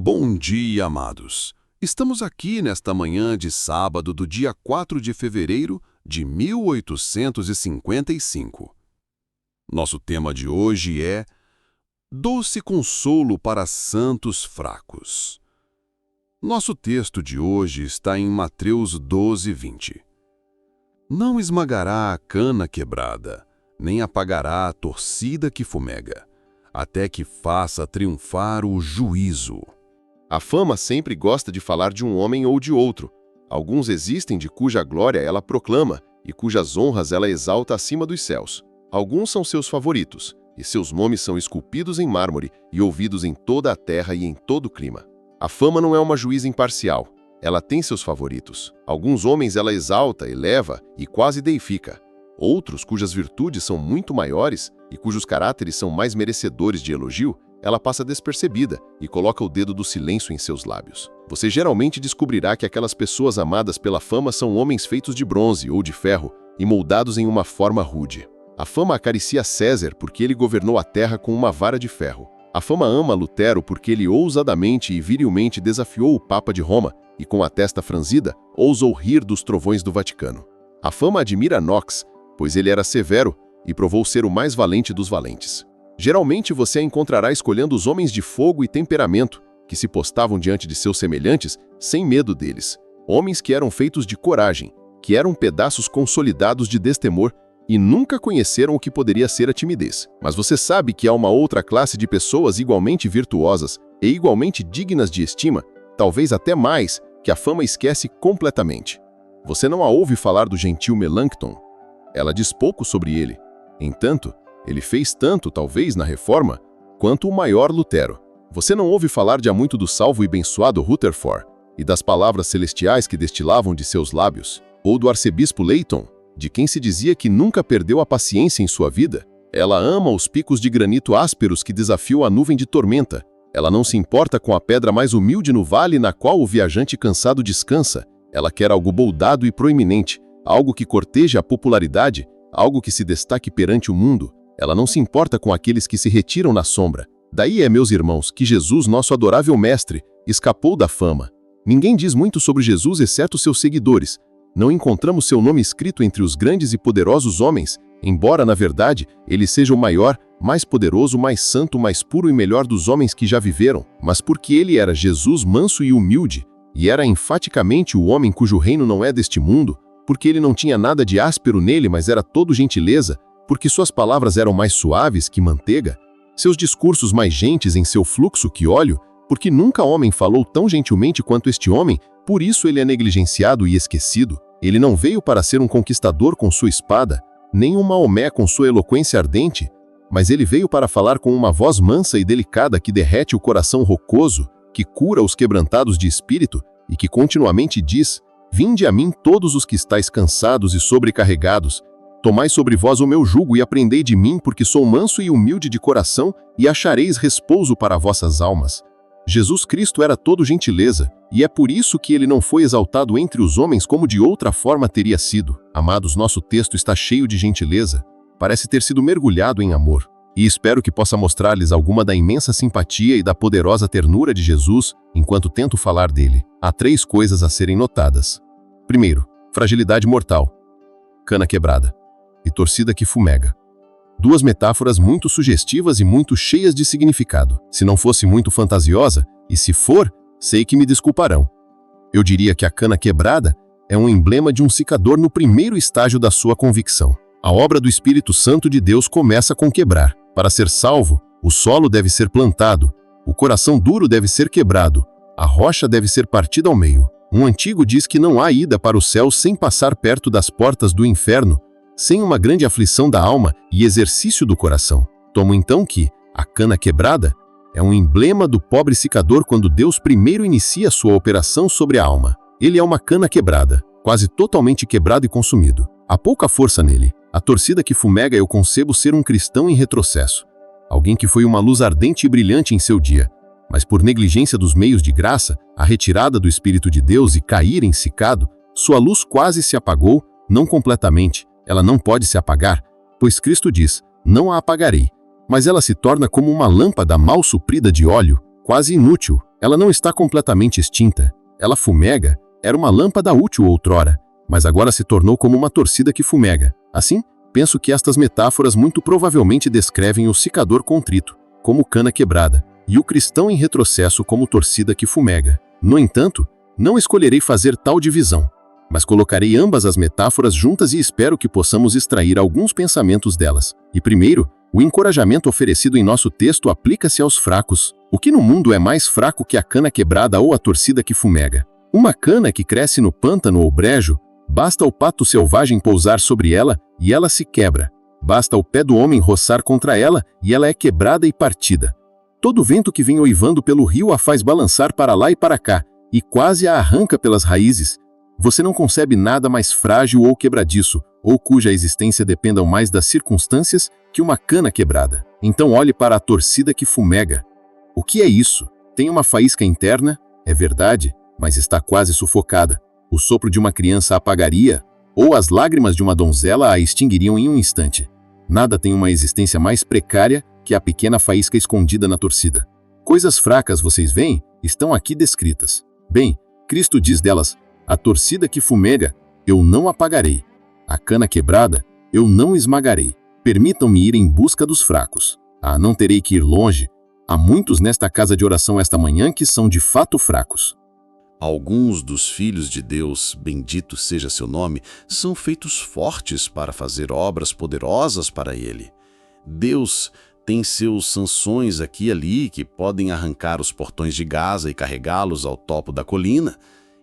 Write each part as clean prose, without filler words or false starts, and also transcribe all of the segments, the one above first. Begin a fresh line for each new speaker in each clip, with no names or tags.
Bom dia, amados. Estamos aqui nesta manhã de sábado do dia 4 de fevereiro de 1855. Nosso tema de hoje é Doce Consolo para Santos Fracos. Nosso texto de hoje está em Mateus 12, 20. Não esmagará a cana quebrada, nem apagará a torcida que fumega, até que faça triunfar o juízo.
A fama sempre gosta de falar de um homem ou de outro. Alguns existem de cuja glória ela proclama e cujas honras ela exalta acima dos céus. Alguns são seus favoritos, e seus nomes são esculpidos em mármore e ouvidos em toda a terra e em todo o clima. A fama não é uma juíza imparcial. Ela tem seus favoritos. Alguns homens ela exalta, eleva e quase deifica. Outros, cujas virtudes são muito maiores e cujos caráteres são mais merecedores de elogio, ela passa despercebida e coloca o dedo do silêncio em seus lábios. Você geralmente descobrirá que aquelas pessoas amadas pela fama são homens feitos de bronze ou de ferro e moldados em uma forma rude. A fama acaricia César porque ele governou a terra com uma vara de ferro. A fama ama Lutero porque ele ousadamente e virilmente desafiou o Papa de Roma e, com a testa franzida, ousou rir dos trovões do Vaticano. A fama admira Knox, pois ele era severo e provou ser o mais valente dos valentes. Geralmente você a encontrará escolhendo os homens de fogo e temperamento, que se postavam diante de seus semelhantes sem medo deles. Homens que eram feitos de coragem, que eram pedaços consolidados de destemor e nunca conheceram o que poderia ser a timidez. Mas você sabe que há uma outra classe de pessoas igualmente virtuosas e igualmente dignas de estima, talvez até mais, que a fama esquece completamente. Você não a ouve falar do gentil Melanchthon. Ela diz pouco sobre ele. Entanto, ele fez tanto, talvez, na Reforma, quanto o maior Lutero. Você não ouve falar de há muito do salvo e abençoado Rutherford e das palavras celestiais que destilavam de seus lábios, ou do arcebispo Leighton, de quem se dizia que nunca perdeu a paciência em sua vida. Ela ama os picos de granito ásperos que desafiam a nuvem de tormenta. Ela não se importa com a pedra mais humilde no vale na qual o viajante cansado descansa. Ela quer algo boldado e proeminente, algo que corteje a popularidade, algo que se destaque perante o mundo. Ela não se importa com aqueles que se retiram na sombra. Daí meus irmãos, que Jesus, nosso adorável mestre, escapou da fama. Ninguém diz muito sobre Jesus exceto seus seguidores. Não encontramos seu nome escrito entre os grandes e poderosos homens, embora, na verdade, ele seja o maior, mais poderoso, mais santo, mais puro e melhor dos homens que já viveram, mas porque ele era Jesus manso e humilde, e era enfaticamente o homem cujo reino não é deste mundo, porque ele não tinha nada de áspero nele, mas era todo gentileza, porque suas palavras eram mais suaves que manteiga, seus discursos mais gentes em seu fluxo que óleo, porque nunca homem falou tão gentilmente quanto este homem, por isso ele é negligenciado e esquecido. Ele não veio para ser um conquistador com sua espada, nem um Maomé com sua eloquência ardente, mas ele veio para falar com uma voz mansa e delicada que derrete o coração rocoso, que cura os quebrantados de espírito e que continuamente diz: Vinde a mim todos os que estáis cansados e sobrecarregados, tomai sobre vós o meu jugo e aprendei de mim, porque sou manso e humilde de coração, e achareis repouso para vossas almas. Jesus Cristo era todo gentileza, e é por isso que ele não foi exaltado entre os homens como de outra forma teria sido. Amados, nosso texto está cheio de gentileza, parece ter sido mergulhado em amor, e espero que possa mostrar-lhes alguma da imensa simpatia e da poderosa ternura de Jesus, enquanto tento falar dele. Há 3 coisas a serem notadas. Primeiro, fragilidade mortal, cana quebrada e torcida que fumega. 2 metáforas muito sugestivas e muito cheias de significado. Se não fosse muito fantasiosa, e se for, sei que me desculparão. Eu diria que a cana quebrada é um emblema de um secador no primeiro estágio da sua convicção. A obra do Espírito Santo de Deus começa com quebrar. Para ser salvo, o solo deve ser plantado, o coração duro deve ser quebrado, a rocha deve ser partida ao meio. Um antigo diz que não há ida para o céu sem passar perto das portas do inferno, sem uma grande aflição da alma e exercício do coração. Tomo então que a cana quebrada é um emblema do pobre secador quando Deus primeiro inicia sua operação sobre a alma. Ele é uma cana quebrada, quase totalmente quebrado e consumido. Há pouca força nele. A torcida que fumega eu concebo ser um cristão em retrocesso. Alguém que foi uma luz ardente e brilhante em seu dia, mas por negligência dos meios de graça, a retirada do Espírito de Deus e cair em secado, sua luz quase se apagou, não completamente. Ela não pode se apagar, pois Cristo diz, não a apagarei, mas ela se torna como uma lâmpada mal suprida de óleo, quase inútil. Ela não está completamente extinta. Ela fumega. Era uma lâmpada útil outrora, mas agora se tornou como uma torcida que fumega. Assim, penso que estas metáforas muito provavelmente descrevem o sicador contrito, como cana quebrada, e o cristão em retrocesso como torcida que fumega. No entanto, não escolherei fazer tal divisão, mas colocarei ambas as metáforas juntas e espero que possamos extrair alguns pensamentos delas. E primeiro, o encorajamento oferecido em nosso texto aplica-se aos fracos. O que no mundo é mais fraco que a cana quebrada ou a torcida que fumega? Uma cana que cresce no pântano ou brejo, basta o pato selvagem pousar sobre ela e ela se quebra. Basta o pé do homem roçar contra ela e ela é quebrada e partida. Todo vento que vem uivando pelo rio a faz balançar para lá e para cá, e quase a arranca pelas raízes. Você não concebe nada mais frágil ou quebradiço, ou cuja existência dependam mais das circunstâncias que uma cana quebrada. Então olhe para a torcida que fumega. O que é isso? Tem uma faísca interna? É verdade, mas está quase sufocada. O sopro de uma criança a apagaria, ou as lágrimas de uma donzela a extinguiriam em um instante. Nada tem uma existência mais precária que a pequena faísca escondida na torcida. Coisas fracas, vocês veem, estão aqui descritas. Bem, Cristo diz delas: a torcida que fumega, eu não apagarei. A cana quebrada, eu não esmagarei. Permitam-me ir em busca dos fracos. Não terei que ir longe. Há muitos nesta casa de oração esta manhã que são de fato fracos.
Alguns dos filhos de Deus, bendito seja seu nome, são feitos fortes para fazer obras poderosas para Ele. Deus tem seus Sansões aqui e ali que podem arrancar os portões de Gaza e carregá-los ao topo da colina.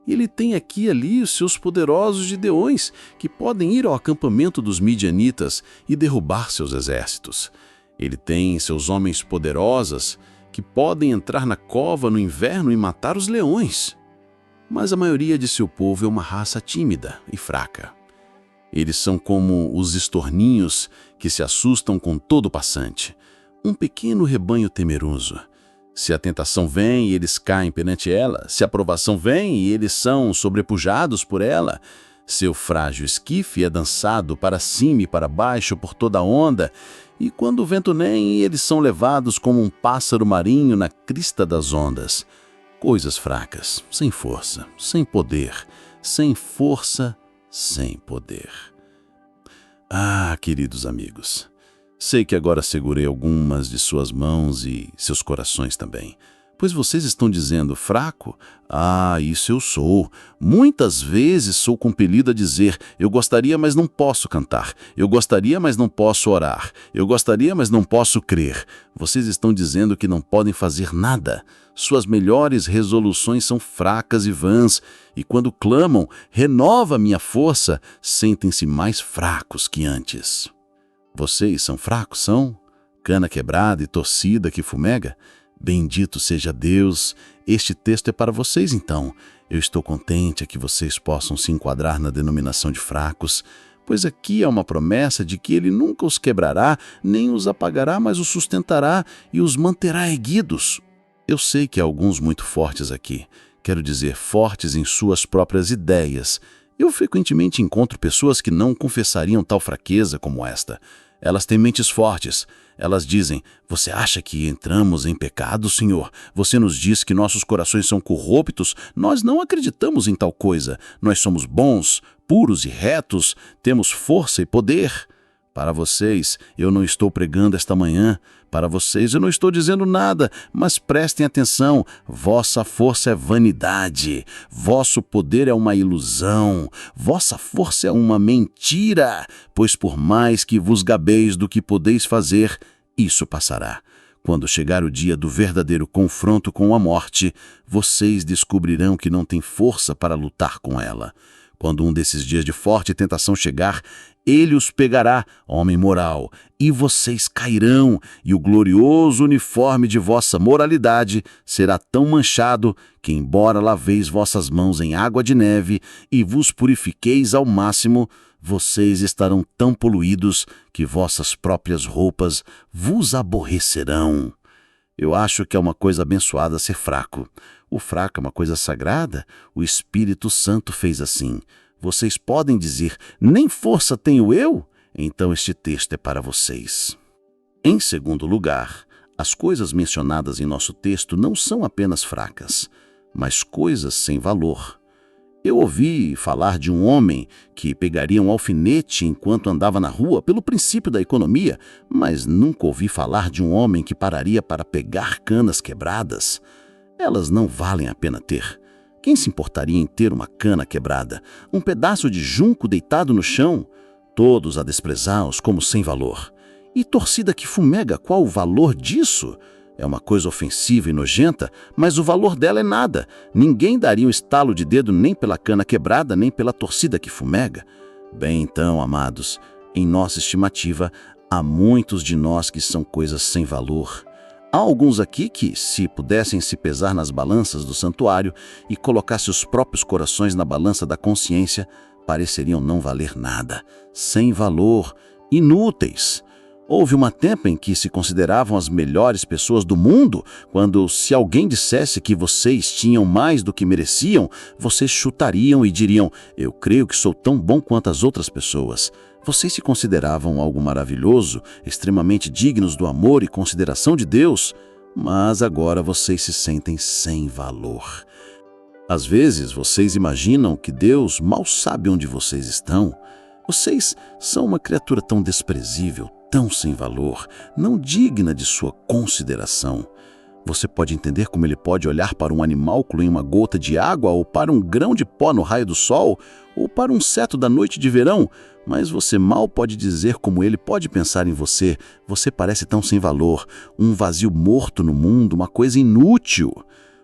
Ele tem aqui e ali os seus poderosos Gideões que podem ir ao acampamento dos midianitas e derrubar seus exércitos. Ele tem seus homens poderosos que podem entrar na cova no inverno e matar os leões. Mas a maioria de seu povo é uma raça tímida e fraca. Eles são como os estorninhos que se assustam com todo passante. Um pequeno rebanho temeroso. Se a tentação vem, eles caem perante ela. Se a provação vem, e eles são sobrepujados por ela. Seu frágil esquife é dançado para cima e para baixo por toda a onda, e quando o vento vem, eles são levados como um pássaro marinho na crista das ondas. Coisas fracas, sem força, sem poder, sem força, sem poder. Queridos amigos, sei que agora segurei algumas de suas mãos e seus corações também, pois vocês estão dizendo: fraco? Isso eu sou. Muitas vezes sou compelido a dizer: eu gostaria, mas não posso cantar. Eu gostaria, mas não posso orar. Eu gostaria, mas não posso crer. Vocês estão dizendo que não podem fazer nada. Suas melhores resoluções são fracas e vãs, e quando clamam: renova minha força, sentem-se mais fracos que antes. Vocês são fracos, são? Cana quebrada e torcida que fumega? Bendito seja Deus, este texto é para vocês então. Eu estou contente que vocês possam se enquadrar na denominação de fracos, pois aqui há uma promessa de que Ele nunca os quebrará, nem os apagará, mas os sustentará e os manterá erguidos. Eu sei que há alguns muito fortes aqui, quero dizer, fortes em suas próprias ideias. Eu frequentemente encontro pessoas que não confessariam tal fraqueza como esta. Elas têm mentes fortes. Elas dizem: você acha que entramos em pecado, Senhor? Você nos diz que nossos corações são corruptos. Nós não acreditamos em tal coisa. Nós somos bons, puros e retos. Temos força e poder. Para vocês, eu não estou pregando esta manhã. Para vocês, eu não estou dizendo nada. Mas prestem atenção. Vossa força é vanidade. Vosso poder é uma ilusão. Vossa força é uma mentira. Pois por mais que vos gabeis do que podeis fazer, isso passará. Quando chegar o dia do verdadeiro confronto com a morte, vocês descobrirão que não têm força para lutar com ela. Quando um desses dias de forte tentação chegar, Ele os pegará, homem moral, e vocês cairão, e o glorioso uniforme de vossa moralidade será tão manchado que, embora laveis vossas mãos em água de neve e vos purifiqueis ao máximo, vocês estarão tão poluídos que vossas próprias roupas vos aborrecerão. Eu acho que é uma coisa abençoada ser fraco. O fraco é uma coisa sagrada. O Espírito Santo fez assim. Vocês podem dizer: nem força tenho eu? Então este texto é para vocês. Em segundo lugar,
As coisas mencionadas em nosso texto não são apenas fracas, mas coisas sem valor. Eu ouvi falar de um homem que pegaria um alfinete enquanto andava na rua pelo princípio da economia, mas nunca ouvi falar de um homem que pararia para pegar canas quebradas. Elas não valem a pena ter. Quem se importaria em ter uma cana quebrada, um pedaço de junco deitado no chão? Todos a desprezá-los como sem valor. E torcida que fumega, qual o valor disso? É uma coisa ofensiva e nojenta, mas o valor dela é nada. Ninguém daria um estalo de dedo nem pela cana quebrada, nem pela torcida que fumega. Bem, então, amados, em nossa estimativa, há muitos de nós que são coisas sem valor. Há alguns aqui que, se pudessem se pesar nas balanças do santuário e colocar seus próprios corações na balança da consciência, pareceriam não valer nada, sem valor, inúteis. Houve um tempo em que se consideravam as melhores pessoas do mundo, quando, se alguém dissesse que vocês tinham mais do que mereciam, vocês chutariam e diriam: eu creio que sou tão bom quanto as outras pessoas. Vocês se consideravam algo maravilhoso, extremamente dignos do amor e consideração de Deus, mas agora vocês se sentem sem valor. Às vezes, vocês imaginam que Deus mal sabe onde vocês estão. Vocês são uma criatura tão desprezível, tão sem valor, não digna de sua consideração. Você pode entender como ele pode olhar para um animálculo em uma gota de água, ou para um grão de pó no raio do sol, ou para um ceto da noite de verão, mas você mal pode dizer como ele pode pensar em você. Você parece tão sem valor, um vazio morto no mundo, uma coisa inútil.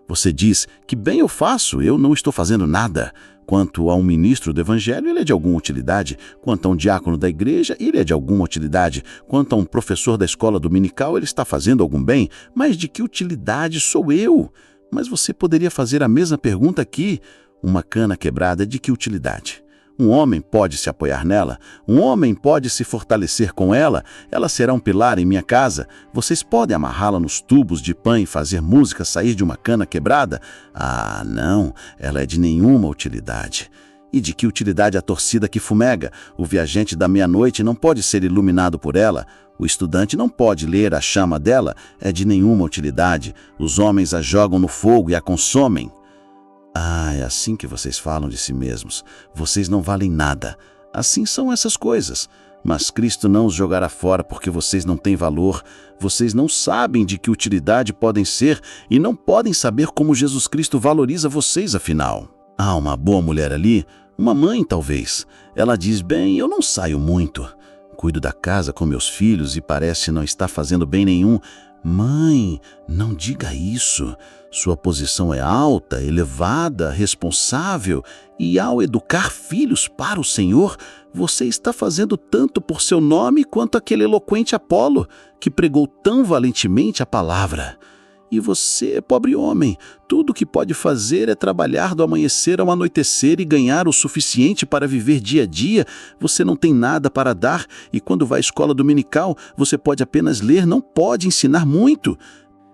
Você diz: que bem eu faço, eu não estou fazendo nada. Quanto a um ministro do evangelho, ele é de alguma utilidade. Quanto a um diácono da igreja, ele é de alguma utilidade. Quanto a um professor da escola dominical, ele está fazendo algum bem. Mas de que utilidade sou eu? Mas você poderia fazer a mesma pergunta aqui. Uma cana quebrada, de que utilidade? Um homem pode se apoiar nela? Um homem pode se fortalecer com ela? Ela será um pilar em minha casa? Vocês podem amarrá-la nos tubos de pã e fazer música sair de uma cana quebrada? Ah, não, ela é de nenhuma utilidade. E de que utilidade a torcida que fumega? O viajante da meia-noite não pode ser iluminado por ela? O estudante não pode ler a chama dela? É de nenhuma utilidade. Os homens a jogam no fogo e a consomem. Ah, é assim que vocês falam de si mesmos. Vocês não valem nada. Assim são essas coisas. Mas Cristo não os jogará fora porque vocês não têm valor. Vocês não sabem de que utilidade podem ser e não podem saber como Jesus Cristo valoriza vocês, afinal. Há uma boa mulher ali, uma mãe talvez. Ela diz: bem, eu não saio muito. Cuido da casa com meus filhos e parece não estar fazendo bem nenhum. Mãe, não diga isso. Sua posição é alta, elevada, responsável, e ao educar filhos para o Senhor, você está fazendo tanto por seu nome quanto aquele eloquente Apolo, que pregou tão valentemente a palavra. E você, pobre homem, tudo o que pode fazer é trabalhar do amanhecer ao anoitecer e ganhar o suficiente para viver dia a dia. Você não tem nada para dar, e quando vai à escola dominical, você pode apenas ler, não pode ensinar muito.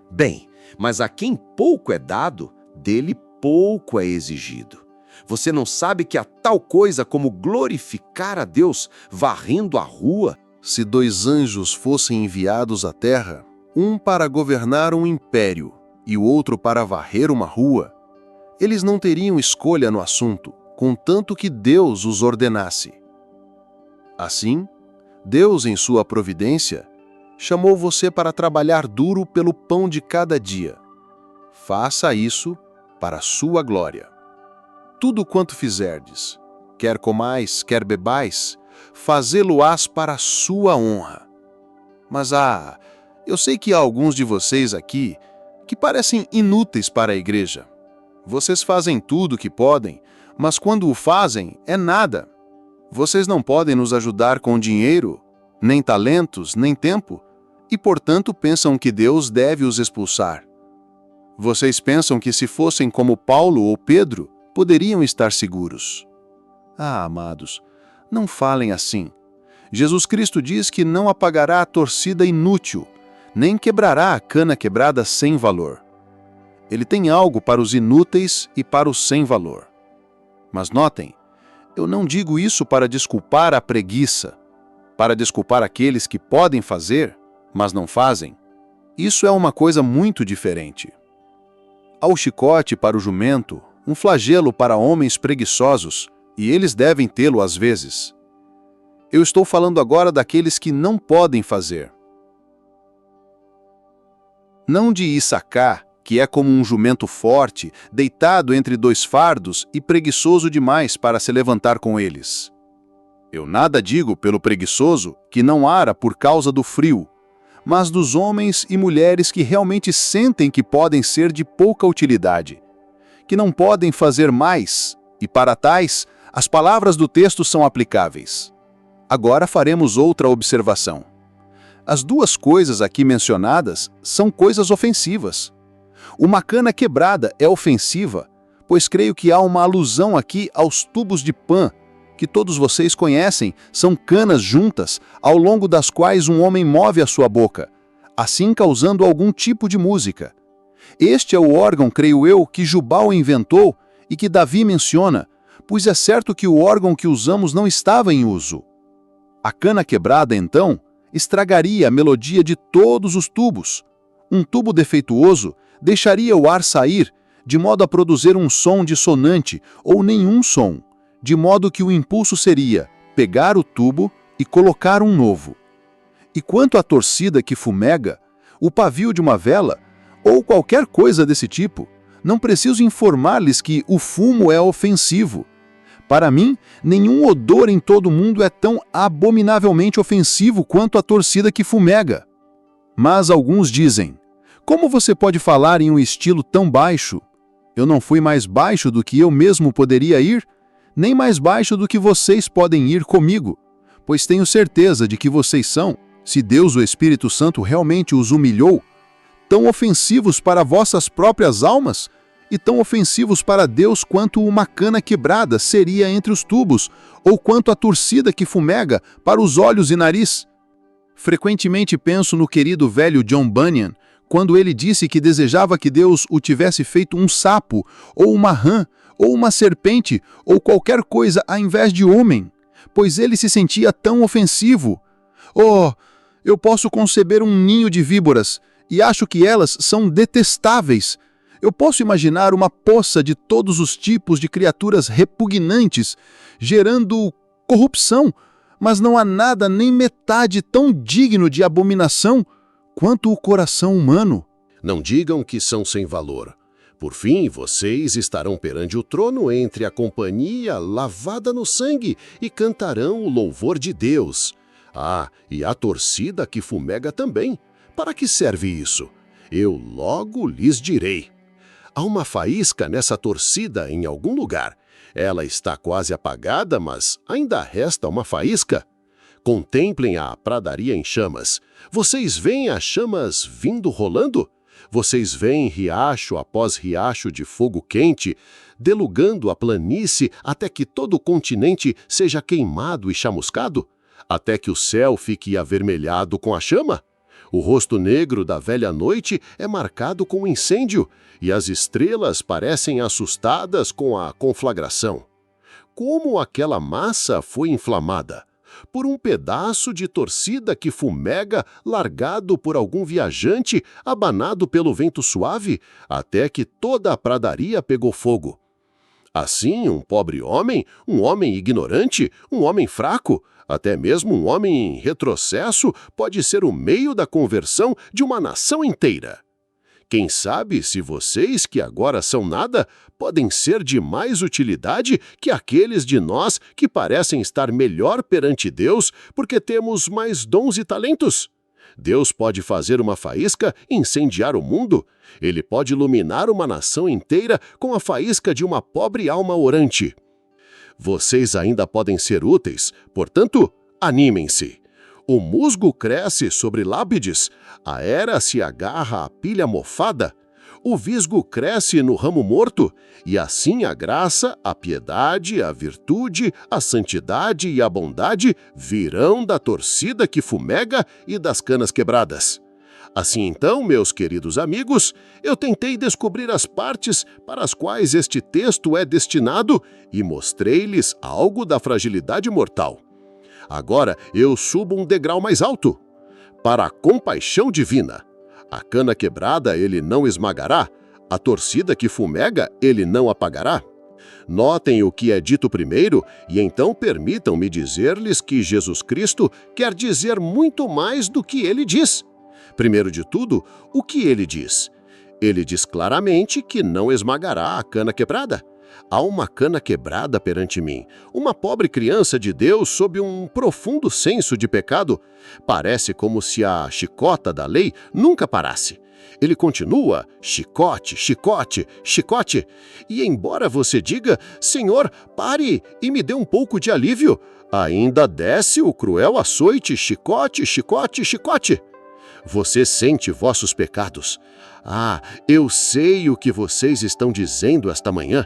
Bem, mas a quem pouco é dado, dele pouco é exigido. Você não sabe que há tal coisa como glorificar a Deus varrendo a rua?
Se 2 anjos fossem enviados à terra, um para governar um império e o outro para varrer uma rua, eles não teriam escolha no assunto, contanto que Deus os ordenasse. Assim, Deus, em sua providência, chamou você para trabalhar duro pelo pão de cada dia. Faça isso para a sua glória. Tudo quanto fizerdes, quer comais, quer bebais, fazê-lo-ás para a sua honra. Mas eu sei que há alguns de vocês aqui que parecem inúteis para a igreja. Vocês fazem tudo o que podem, mas quando o fazem, é nada. Vocês não podem nos ajudar com dinheiro, nem talentos, nem tempo, e, portanto, pensam que Deus deve os expulsar. Vocês pensam que se fossem como Paulo ou Pedro, poderiam estar seguros. Ah, amados, não falem assim. Jesus Cristo diz que não apagará a torcida inútil, nem quebrará a cana quebrada sem valor. Ele tem algo para os inúteis e para os sem valor. Mas notem, eu não digo isso para desculpar a preguiça, para desculpar aqueles que podem fazer, mas não fazem.
Isso é uma coisa muito diferente. Há o chicote para o jumento, um flagelo para homens preguiçosos, e eles devem tê-lo às vezes. Eu estou falando agora daqueles que não podem fazer. Não de Issacar, que é como um jumento forte, deitado entre dois fardos e preguiçoso demais para se levantar com eles. Eu nada digo pelo preguiçoso que não ara por causa do frio, mas dos homens e mulheres que realmente sentem que podem ser de pouca utilidade, que não podem fazer mais, e para tais, as palavras do texto são aplicáveis. Agora faremos outra observação. As duas coisas aqui mencionadas são coisas ofensivas. Uma cana quebrada é ofensiva, pois creio que há uma alusão aqui aos tubos de pã, que todos vocês conhecem, são canas juntas, ao longo das quais um homem move a sua boca, assim causando algum tipo de música. Este é o órgão, creio eu, que Jubal inventou e que Davi menciona, pois é certo que o órgão que usamos não estava em uso. A cana quebrada, então, estragaria a melodia de todos os tubos. Um tubo defeituoso deixaria o ar sair, de modo a produzir um som dissonante ou nenhum som, de modo que o impulso seria pegar o tubo e colocar um novo. E quanto à torcida que fumega, o pavio de uma vela, ou qualquer coisa desse tipo, não preciso informar-lhes que o fumo é ofensivo. Para mim, nenhum odor em todo o mundo é tão abominavelmente ofensivo quanto a torcida que fumega. Mas alguns dizem, como você pode falar em um estilo tão baixo? Eu não fui mais baixo do que eu mesmo poderia ir, nem mais baixo do que vocês podem ir comigo, pois tenho certeza de que vocês são, se Deus o Espírito Santo realmente os humilhou, tão ofensivos para vossas próprias almas e tão ofensivos para Deus quanto uma cana quebrada seria entre os tubos, ou quanto a torcida que fumega para os olhos e nariz. Frequentemente penso no querido velho John Bunyan, quando ele disse que desejava que Deus o tivesse feito um sapo, ou uma rã, ou uma serpente, ou qualquer coisa ao invés de homem, pois ele se sentia tão ofensivo. Oh, eu posso conceber um ninho de víboras, e acho que elas são detestáveis. Eu posso imaginar uma poça de todos os tipos de criaturas repugnantes, gerando corrupção, mas não há nada nem metade tão digno de abominação quanto o coração humano.
Não digam que são sem valor. Por fim, vocês estarão perante o trono entre a companhia lavada no sangue e cantarão o louvor de Deus. Ah, e a torcida que fumega também. Para que serve isso? Eu logo lhes direi. Há uma faísca nessa torcida em algum lugar. Ela está quase apagada, mas ainda resta uma faísca. Contemplem a pradaria em chamas. Vocês veem as chamas vindo rolando? Vocês veem riacho após riacho de fogo quente, delugando a planície até que todo o continente seja queimado e chamuscado? Até que o céu fique avermelhado com a chama? O rosto negro da velha noite é marcado com incêndio, e as estrelas parecem assustadas com a conflagração. Como aquela massa foi inflamada? Por um pedaço de torcida que fumega largado por algum viajante abanado pelo vento suave, até que toda a pradaria pegou fogo. Assim, um pobre homem, um homem ignorante, um homem fraco, até mesmo um homem em retrocesso pode ser o meio da conversão de uma nação inteira. Quem sabe se vocês, que agora são nada, podem ser de mais utilidade que aqueles de nós que parecem estar melhor perante Deus porque temos mais dons e talentos? Deus pode fazer uma faísca e incendiar o mundo. Ele pode iluminar uma nação inteira com a faísca de uma pobre alma orante. Vocês ainda podem ser úteis, portanto, animem-se. O musgo cresce sobre lápides, a era se agarra à pilha mofada, o visgo cresce no ramo morto, e assim a graça, a piedade, a virtude, a santidade e a bondade virão da torcida que fumega e das canas quebradas. Assim então, meus queridos amigos, eu tentei descobrir as partes para as quais este texto é destinado e mostrei-lhes algo da fragilidade mortal. Agora eu subo um degrau mais alto. Para a compaixão divina. A cana quebrada ele não esmagará, a torcida que fumega ele não apagará. Notem o que é dito primeiro e então permitam-me dizer-lhes que Jesus Cristo quer dizer muito mais do que ele diz. Primeiro de tudo, o que ele diz? Ele diz claramente que não esmagará a cana quebrada. Há uma cana quebrada perante mim, uma pobre criança de Deus sob um profundo senso de pecado. Parece como se a chicota da lei nunca parasse. Ele continua, chicote, chicote, chicote. E embora você diga, Senhor, pare e me dê um pouco de alívio, ainda desce o cruel açoite, chicote, chicote, chicote. Você sente vossos pecados. Ah, eu sei o que vocês estão dizendo esta manhã.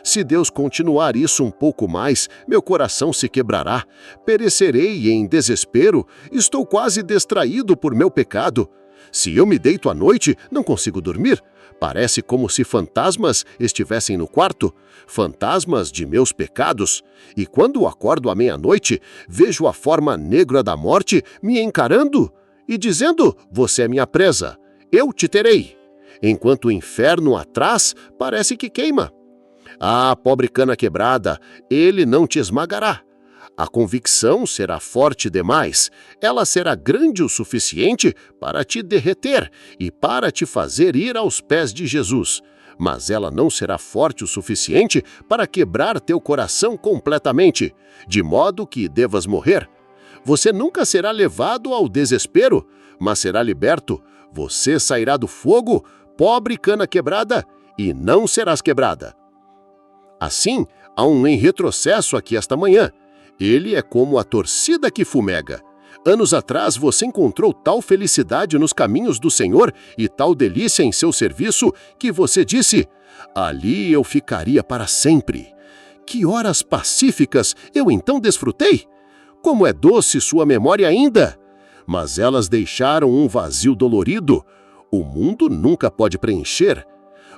Se Deus continuar isso um pouco mais, meu coração se quebrará. Perecerei em desespero. Estou quase distraído por meu pecado. Se eu me deito à noite, não consigo dormir. Parece como se fantasmas estivessem no quarto, fantasmas de meus pecados. E quando acordo à meia-noite, vejo a forma negra da morte me encarando e dizendo, você é minha presa, eu te terei. Enquanto o inferno atrás parece que queima. Ah, pobre cana quebrada, ele não te esmagará. A convicção será forte demais, ela será grande o suficiente para te derreter e para te fazer ir aos pés de Jesus. Mas ela não será forte o suficiente para quebrar teu coração completamente, de modo que devas morrer. Você nunca será levado ao desespero, mas será liberto. Você sairá do fogo, pobre cana quebrada, e não serás quebrada. Assim, há um retrocesso aqui esta manhã. Ele é como a torcida que fumega. Anos atrás você encontrou tal felicidade nos caminhos do Senhor e tal delícia em seu serviço que você disse, ali eu ficaria para sempre. Que horas pacíficas eu então desfrutei! Como é doce sua memória ainda! Mas elas deixaram um vazio dolorido. O mundo nunca pode preencher.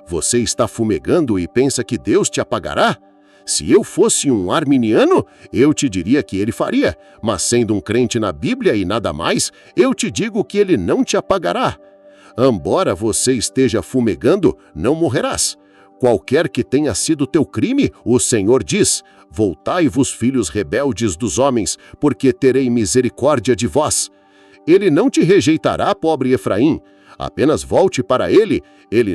Você está fumegando e pensa que Deus te apagará? Se eu fosse um arminiano, eu te diria que ele faria, mas sendo um crente na Bíblia e nada mais, eu te digo que ele não te apagará. Embora você esteja fumegando, não morrerás. Qualquer que tenha sido teu crime, o Senhor diz, voltai-vos, filhos rebeldes dos homens, porque terei misericórdia de vós. Ele não te rejeitará, pobre Efraim. Apenas volte para ele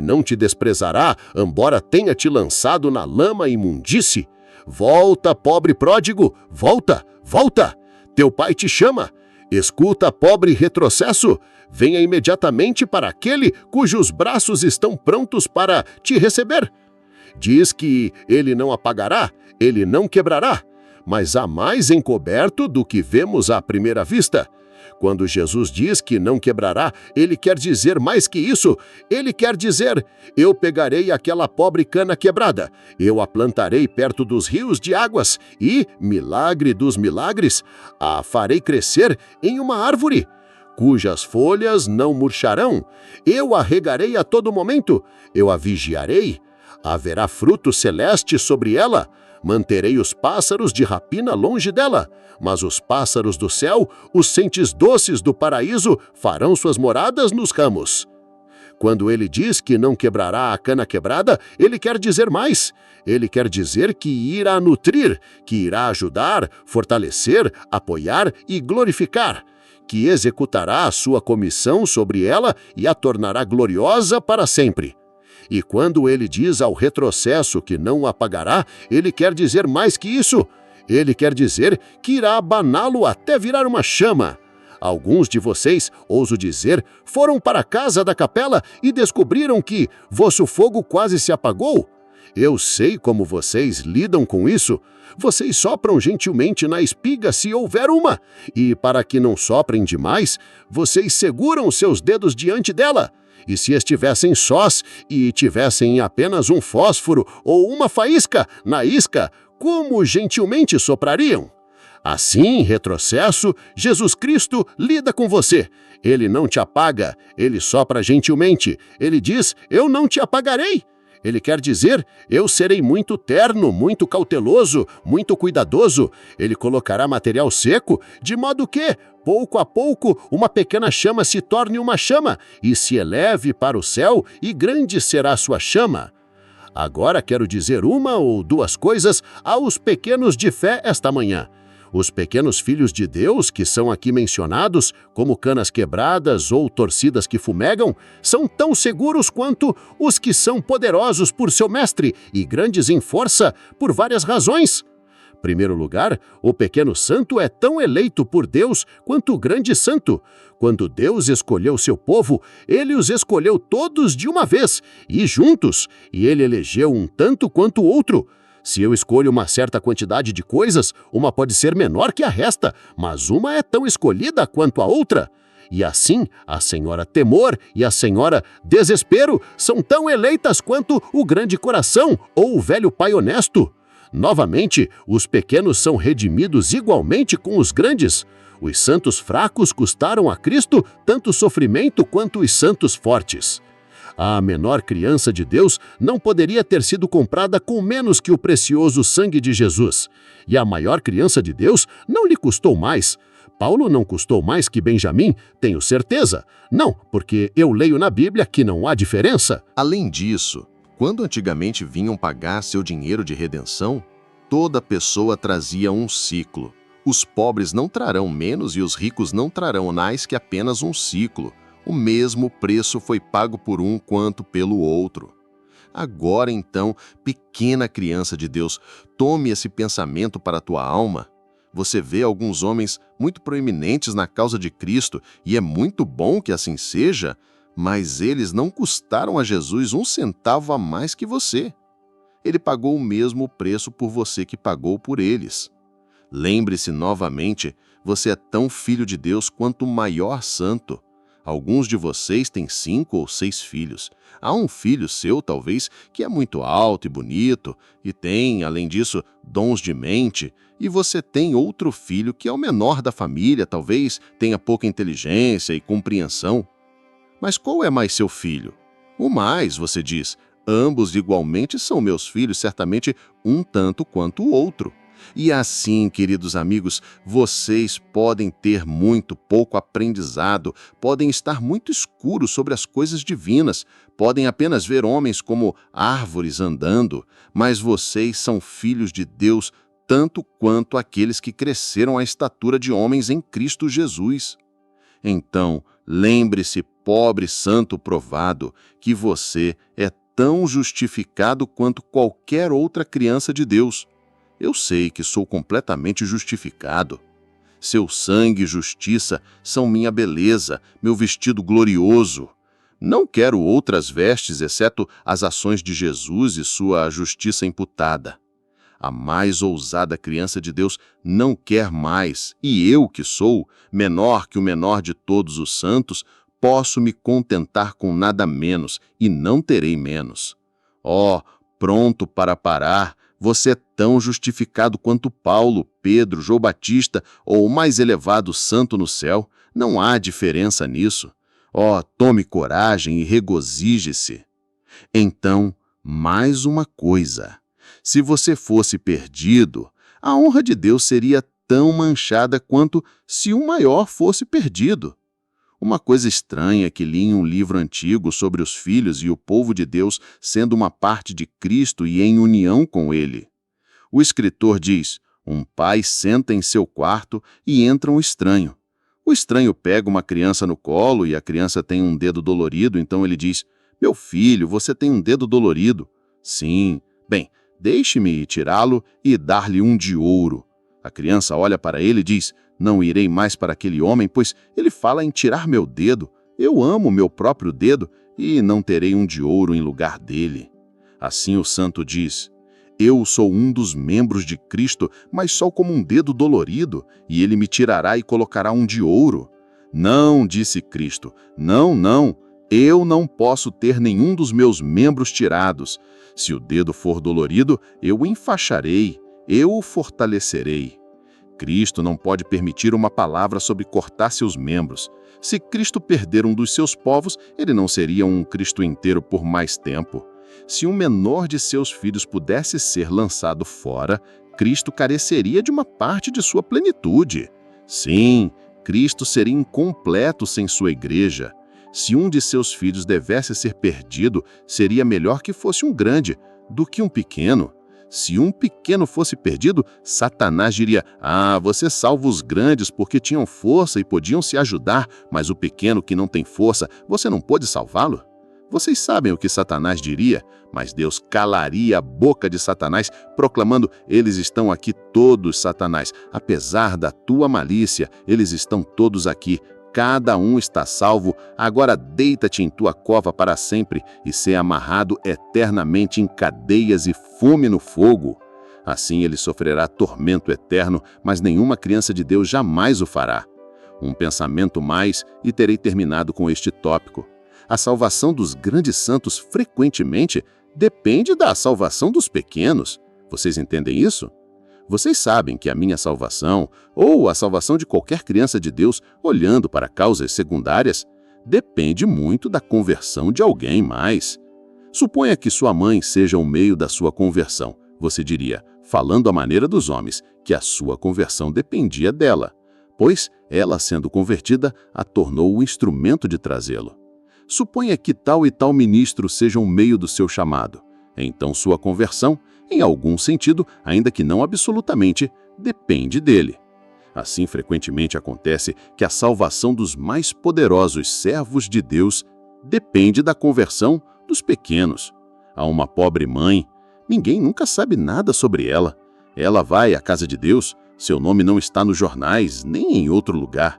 não te desprezará, embora tenha te lançado na lama e imundice. Volta, pobre pródigo, volta, volta! Teu pai te chama. Escuta, pobre retrocesso, venha imediatamente para aquele cujos braços estão prontos para te receber. Diz que ele não apagará, ele não quebrará, mas há mais encoberto do que vemos à primeira vista. Quando Jesus diz que não quebrará, ele quer dizer mais que isso. Ele quer dizer, eu pegarei aquela pobre cana quebrada, eu a plantarei perto dos rios de águas e, milagre dos milagres, a farei crescer em uma árvore, cujas folhas não murcharão. Eu a regarei a todo momento, eu a vigiarei. Haverá fruto celeste sobre ela. Manterei os pássaros de rapina longe dela, mas os pássaros do céu, os centes doces do paraíso, farão suas moradas nos ramos. Quando ele diz que não quebrará a cana quebrada, ele quer dizer mais. Ele quer dizer que irá nutrir, que irá ajudar, fortalecer, apoiar e glorificar, que executará a sua comissão sobre ela e a tornará gloriosa para sempre. E quando ele diz ao retrocesso que não o apagará, ele quer dizer mais que isso. Ele quer dizer que irá abaná-lo até virar uma chama. Alguns de vocês, ouso dizer, foram para a casa da capela e descobriram que vosso fogo quase se apagou. Eu sei como vocês lidam com isso. Vocês sopram gentilmente na espiga se houver uma, e para que não soprem demais, vocês seguram seus dedos diante dela. E se estivessem sós e tivessem apenas um fósforo ou uma faísca na isca, como gentilmente soprariam? Assim, retrocesso, Jesus Cristo lida com você. Ele não te apaga, ele sopra gentilmente. Ele diz, eu não te apagarei.
Ele quer dizer, eu serei muito terno, muito cauteloso, muito cuidadoso. Ele colocará material seco, de modo que, pouco a pouco, uma pequena chama se torne uma chama e se eleve para o céu, e grande será sua chama. Agora quero dizer uma ou duas coisas aos pequenos de fé esta manhã. Os pequenos filhos de Deus, que são aqui mencionados, como canas quebradas ou torcidas que fumegam, são tão seguros quanto os que são poderosos por seu mestre e grandes em força por várias razões. Primeiro lugar, o pequeno santo é tão eleito por Deus quanto o grande santo. Quando Deus escolheu seu povo, ele os escolheu todos de uma vez e juntos, e ele elegeu um tanto quanto o outro. Se eu escolho uma certa quantidade de coisas, uma pode ser menor que a resta, mas uma é tão escolhida quanto a outra. E assim, a senhora Temor e a senhora Desespero são tão eleitas quanto o grande coração ou o velho pai honesto. Novamente, os pequenos são redimidos igualmente com os grandes. Os santos fracos custaram a Cristo tanto sofrimento quanto os santos fortes. A menor criança de Deus não poderia ter sido comprada com menos que o precioso sangue de Jesus. E a maior criança de Deus não lhe custou mais. Paulo não custou mais que Benjamim, tenho certeza. Não, porque eu leio na Bíblia que não há diferença.
Além disso, quando antigamente vinham pagar seu dinheiro de redenção, toda pessoa trazia um ciclo. Os pobres não trarão menos e os ricos não trarão mais que apenas um ciclo. O mesmo preço foi pago por um quanto pelo outro. Agora então, pequena criança de Deus, tome esse pensamento para a tua alma. Você vê alguns homens muito proeminentes na causa de Cristo, e é muito bom que assim seja, mas eles não custaram a Jesus um centavo a mais que você. Ele pagou o mesmo preço por você que pagou por eles. Lembre-se novamente, você é tão filho de Deus quanto o maior santo. Alguns de vocês têm 5 ou 6 filhos. Há um filho seu, talvez, que é muito alto e bonito, e tem, além disso, dons de mente, e você tem outro filho que é o menor da família, talvez tenha pouca inteligência e compreensão. Mas qual é mais seu filho? O mais, você diz, ambos igualmente são meus filhos, certamente um tanto quanto o outro. E assim, queridos amigos, vocês podem ter muito pouco aprendizado, podem estar muito escuros sobre as coisas divinas, podem apenas ver homens como árvores andando, mas vocês são filhos de Deus tanto quanto aqueles que cresceram à estatura de homens em Cristo Jesus. Então, lembre-se, pobre santo provado, que você é tão justificado quanto qualquer outra criança de Deus. Eu sei que sou completamente justificado. Seu sangue e justiça são minha beleza, meu vestido glorioso. Não quero outras vestes, exceto as ações de Jesus e sua justiça imputada. A mais ousada criança de Deus não quer mais, e eu que sou, menor que o menor de todos os santos, posso me contentar com nada menos, e não terei menos. Pronto para parar, você é tão justificado quanto Paulo, Pedro, João Batista ou o mais elevado santo no céu. Não há diferença nisso. Tome coragem e regozije-se. Então, mais uma coisa. Se você fosse perdido, a honra de Deus seria tão manchada quanto se um maior fosse perdido. Uma coisa estranha que li em um livro antigo sobre os filhos e o povo de Deus sendo uma parte de Cristo e em união com Ele. O escritor diz, um pai senta em seu quarto e entra um estranho. O estranho pega uma criança no colo e a criança tem um dedo dolorido, então ele diz, meu filho, você tem um dedo dolorido. Sim, bem, deixe-me tirá-lo e dar-lhe um de ouro. A criança olha para ele e diz, não irei mais para aquele homem, pois ele fala em tirar meu dedo. Eu amo meu próprio dedo e não terei um de ouro em lugar dele. Assim o santo diz, eu sou um dos membros de Cristo, mas só como um dedo dolorido, e ele me tirará e colocará um de ouro. Não, disse Cristo, não, eu não posso ter nenhum dos meus membros tirados. Se o dedo for dolorido, eu o enfaixarei, eu o fortalecerei. Cristo não pode permitir uma palavra sobre cortar seus membros. Se Cristo perder um dos seus povos, ele não seria um Cristo inteiro por mais tempo. Se um menor de seus filhos pudesse ser lançado fora, Cristo careceria de uma parte de sua plenitude. Sim, Cristo seria incompleto sem sua igreja. Se um de seus filhos devesse ser perdido, seria melhor que fosse um grande do que um pequeno. Se um pequeno fosse perdido, Satanás diria: você salva os grandes porque tinham força e podiam se ajudar, mas o pequeno que não tem força, você não pôde salvá-lo? Vocês sabem o que Satanás diria, mas Deus calaria a boca de Satanás, proclamando: eles estão aqui todos, Satanás. Apesar da tua malícia, eles estão todos aqui. Cada um está salvo. Agora deita-te em tua cova para sempre e ser amarrado eternamente em cadeias e fume no fogo. Assim ele sofrerá tormento eterno, mas nenhuma criança de Deus jamais o fará. Um pensamento mais e terei terminado com este tópico. A salvação dos grandes santos frequentemente depende da salvação dos pequenos. Vocês entendem isso? Vocês sabem que a minha salvação, ou a salvação de qualquer criança de Deus, olhando para causas secundárias, depende muito da conversão de alguém mais. Suponha que sua mãe seja o meio da sua conversão. Você diria, falando à maneira dos homens, que a sua conversão dependia dela, pois ela, sendo convertida, a tornou o instrumento de trazê-lo. Suponha que tal e tal ministro sejam o meio do seu chamado. Então sua conversão, em algum sentido, ainda que não absolutamente, depende dele. Assim, frequentemente acontece que a salvação dos mais poderosos servos de Deus depende da conversão dos pequenos. Há uma pobre mãe, ninguém nunca sabe nada sobre ela. Ela vai à casa de Deus, seu nome não está nos jornais, nem em outro lugar.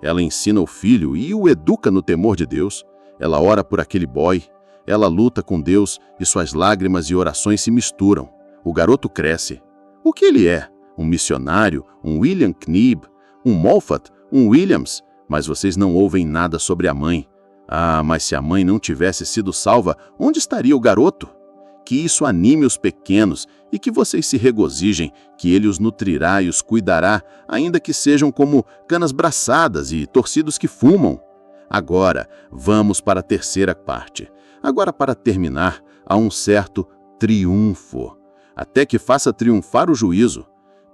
Ela ensina o filho e o educa no temor de Deus. Ela ora por aquele boy. Ela luta com Deus e suas lágrimas e orações se misturam. O garoto cresce. O que ele é? Um missionário? Um William Knibb? Um Moffat? Um Williams? Mas vocês não ouvem nada sobre a mãe. Mas se a mãe não tivesse sido salva, onde estaria o garoto? Que isso anime os pequenos e que vocês se regozijem, que ele os nutrirá e os cuidará, ainda que sejam como canas braçadas e torcidos que fumam. Agora, vamos para a terceira parte. Agora, para terminar, há um certo triunfo. Até que faça triunfar o juízo.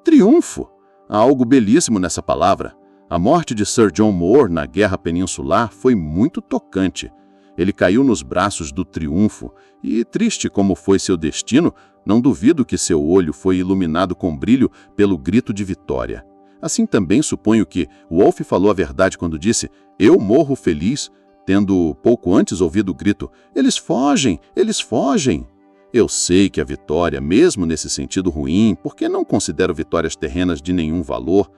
Triunfo! Há algo belíssimo nessa palavra. A morte de Sir John Moore na Guerra Peninsular foi muito tocante. Ele caiu nos braços do triunfo e, triste como foi seu destino, não duvido que seu olho foi iluminado com brilho pelo grito de vitória. Assim também suponho que Wolfe falou a verdade quando disse: eu morro feliz, tendo pouco antes ouvido o grito: eles fogem, eles fogem. Eu sei que a vitória, mesmo nesse sentido ruim, porque não considero vitórias terrenas de nenhum valor,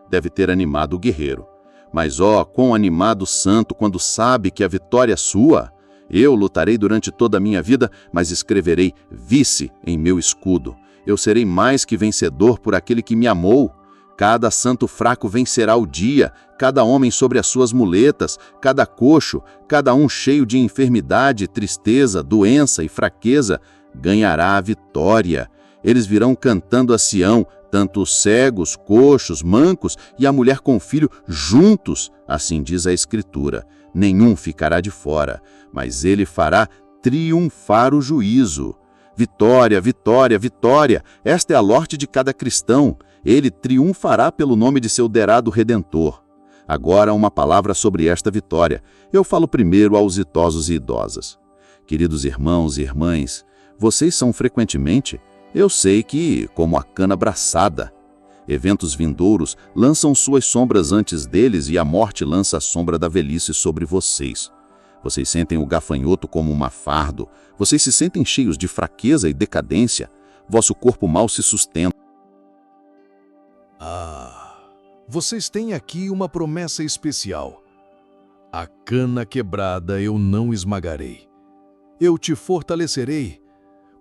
deve ter animado o guerreiro. Mas quão animado o santo quando sabe que a vitória é sua. Eu lutarei durante toda a minha vida, mas escreverei vice em meu escudo. Eu serei mais que vencedor por aquele que me amou. Cada santo fraco vencerá o dia, cada homem sobre as suas muletas, cada coxo, cada um cheio de enfermidade, tristeza, doença e fraqueza, ganhará a vitória. Eles virão cantando a Sião, tanto os cegos, coxos, mancos e a mulher com filho juntos, assim diz a Escritura. Nenhum ficará de fora, mas ele fará triunfar o juízo. Vitória, vitória, vitória! Esta é a lorte de cada cristão. Ele triunfará pelo nome de seu derado Redentor. Agora uma palavra sobre esta vitória. Eu falo primeiro aos idosos e idosas. Queridos irmãos e irmãs, vocês são frequentemente, eu sei que, como a cana braçada. Eventos vindouros lançam suas sombras antes deles e a morte lança a sombra da velhice sobre vocês. Vocês sentem o gafanhoto como um fardo. Vocês se sentem cheios de fraqueza e decadência. Vosso corpo mal se sustenta.
Vocês têm aqui uma promessa especial. A cana quebrada eu não esmagarei. Eu te fortalecerei.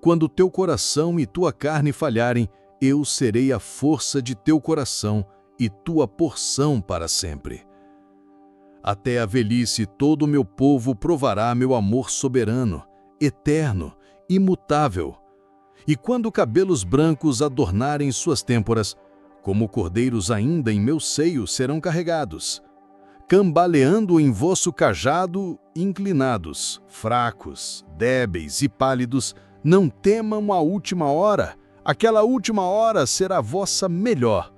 Quando teu coração e tua carne falharem, eu serei a força de teu coração e tua porção para sempre. Até a velhice todo o meu povo provará meu amor soberano, eterno, imutável. E quando cabelos brancos adornarem suas têmporas, como cordeiros ainda em meu seio serão carregados. cambaleando em vosso cajado, inclinados, fracos, débeis e pálidos, não temam a última hora. Aquela última hora será vossa melhor.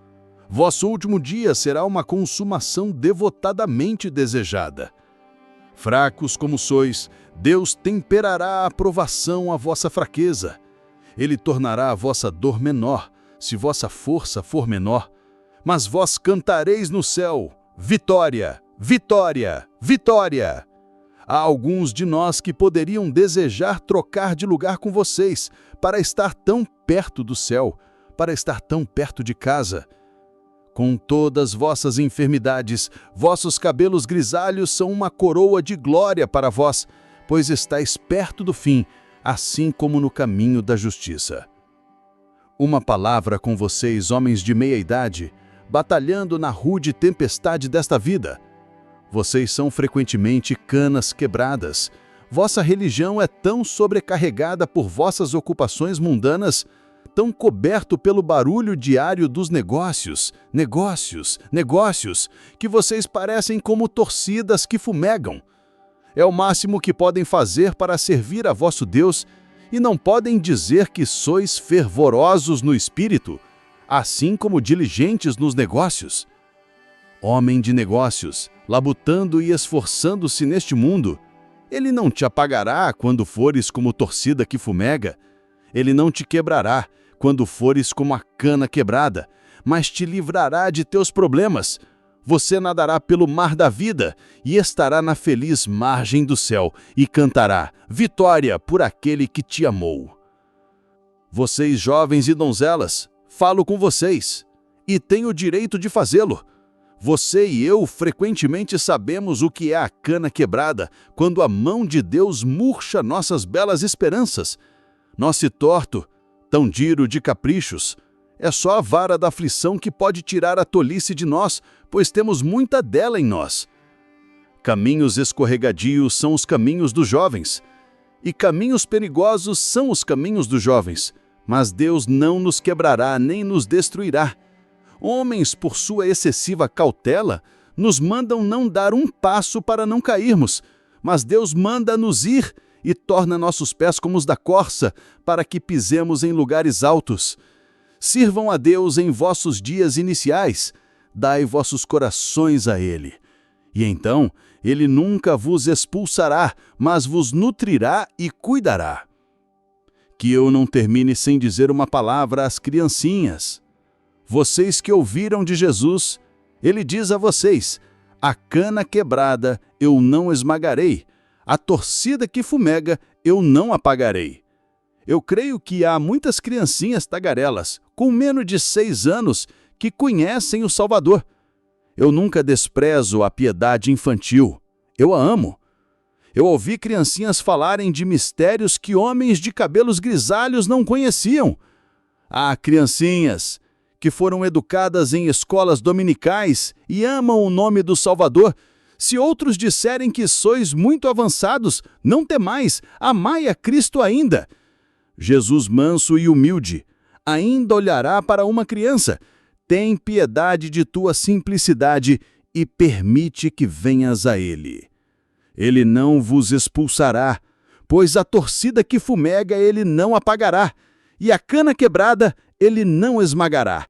Vosso último dia será uma consumação devotadamente desejada. Fracos como sois, Deus temperará a provação à vossa fraqueza. Ele tornará a vossa dor menor, se vossa força for menor. Mas vós cantareis no céu: vitória, vitória, vitória! Há alguns de nós que poderiam desejar trocar de lugar com vocês, para estar tão perto do céu, para estar tão perto de casa. Com todas vossas enfermidades, vossos cabelos grisalhos são uma coroa de glória para vós, pois estáis perto do fim, assim como no caminho da justiça. Uma palavra com vocês, homens de meia idade, batalhando na rude tempestade desta vida. Vocês são frequentemente canas quebradas. Vossa religião é tão sobrecarregada por vossas ocupações mundanas, tão coberto pelo barulho diário dos negócios, que vocês parecem como torcidas que fumegam. É o máximo que podem fazer para servir a vosso Deus, e não podem dizer que sois fervorosos no espírito, assim como diligentes nos negócios. Homem de negócios, labutando e esforçando-se neste mundo, ele não te apagará quando fores como torcida que fumega. Ele não te quebrará quando fores como a cana quebrada, mas te livrará de teus problemas. Você nadará pelo mar da vida e estará na feliz margem do céu e cantará vitória por aquele que te amou. Vocês jovens e donzelas, falo com vocês, e tenho o direito de fazê-lo. Você e eu frequentemente sabemos o que é a cana quebrada, quando a mão de Deus murcha nossas belas esperanças. Nosso torto, tão giro de caprichos, é só a vara da aflição que pode tirar a tolice de nós, pois temos muita dela em nós. Caminhos escorregadios são os caminhos dos jovens, e caminhos perigosos são os caminhos dos jovens, mas Deus não nos quebrará nem nos destruirá. Homens, por sua excessiva cautela, nos mandam não dar um passo para não cairmos, mas Deus manda-nos ir e torna nossos pés como os da corça, para que pisemos em lugares altos. Sirvam a Deus em vossos dias iniciais, dai vossos corações a Ele. E então, Ele nunca vos expulsará, mas vos nutrirá e cuidará. Que eu não termine sem dizer uma palavra às criancinhas. Vocês que ouviram de Jesus, Ele diz a vocês: a cana quebrada eu não esmagarei, a torcida que fumega eu não apagarei. Eu creio que há muitas criancinhas tagarelas, com menos de 6 anos, que conhecem o Salvador. Eu nunca desprezo a piedade infantil. Eu a amo. Eu ouvi criancinhas falarem de mistérios que homens de cabelos grisalhos não conheciam. Há criancinhas que foram educadas em escolas dominicais e amam o nome do Salvador. Se outros disserem que sois muito avançados, não temais, amai a Cristo ainda. Jesus manso e humilde, ainda olhará para uma criança. Tem piedade de tua simplicidade e permite que venhas a Ele. Ele não vos expulsará, pois a torcida que fumega Ele não apagará, e a cana quebrada Ele não esmagará.